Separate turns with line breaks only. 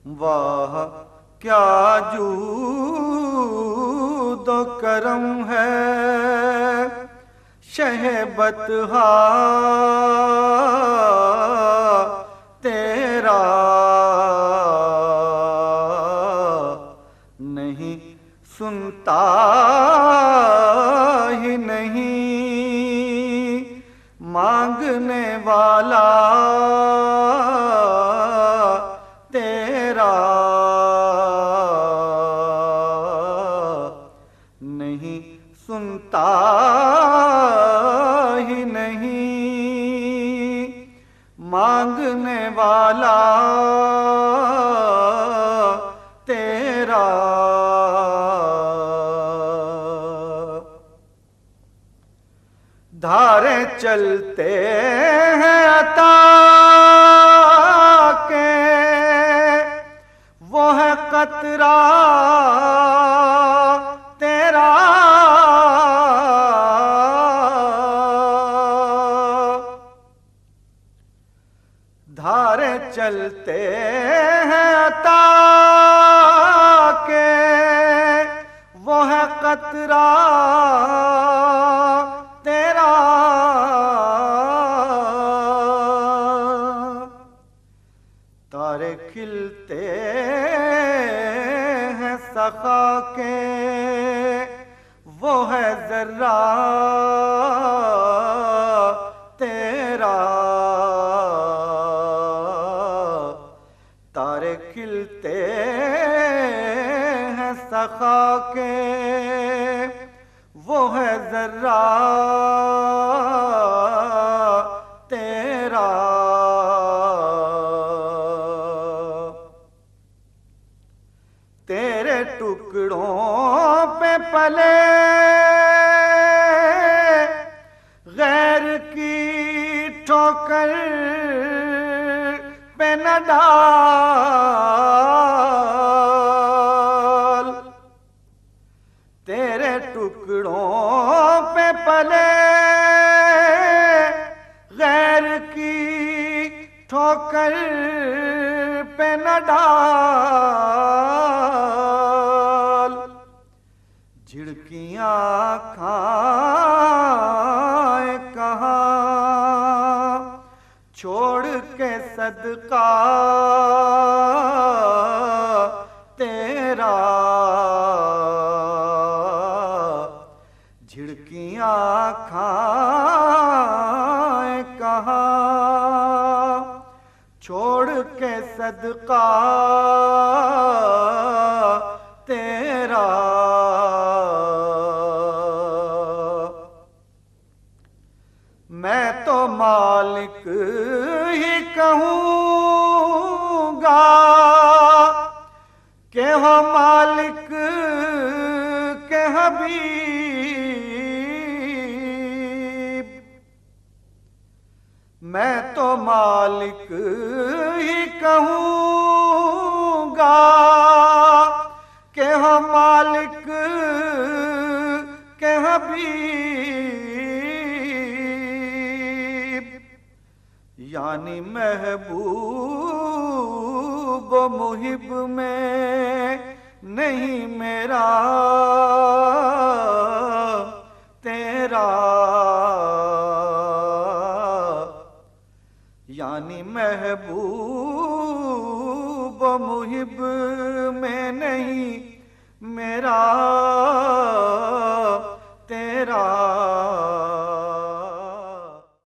واہ کیا جود و کرم ہے شہبتہا تیرا، نہیں سنتا ہی نہیں مانگنے والا تیرا، نہیں سنتا ہی نہیں مانگنے والا تیرا۔ دھارے چلتے ہیں عطا کے وہ ہے قطرہ تیرا، دھارے چلتے ہیں عطا کے وہ ہے قطرہ تیرا، تارے کھلتے ہیں سخا کے وہ ہے ذرہ تیرا، تارے کھلتے ہیں سخا کے وہ ہے ذرہ تیرا، تیرے ٹکڑوں پہ پلے غیر کی ٹھوکر پہ نہ ڈال، تیرے ٹکڑوں پہ پلے غیر کی ٹھوکر پہ نہ ڈال، جھڑکیاں کھائے کہاں چھوڑ کے صدقہ تیرا، جھڑکیاں کھائے کہاں چھوڑ کے صدقہ تیرا، میں تو مالک ہی کہوں گا کہ ہو مالک کے حبیب، میں تو مالک ہی کہوں گا کہ ہو مالک کے حبیب، یعنی محبوب و محب میں نہیں میرا تیرا، یعنی محبوب و محب میں نہیں میرا تیرا۔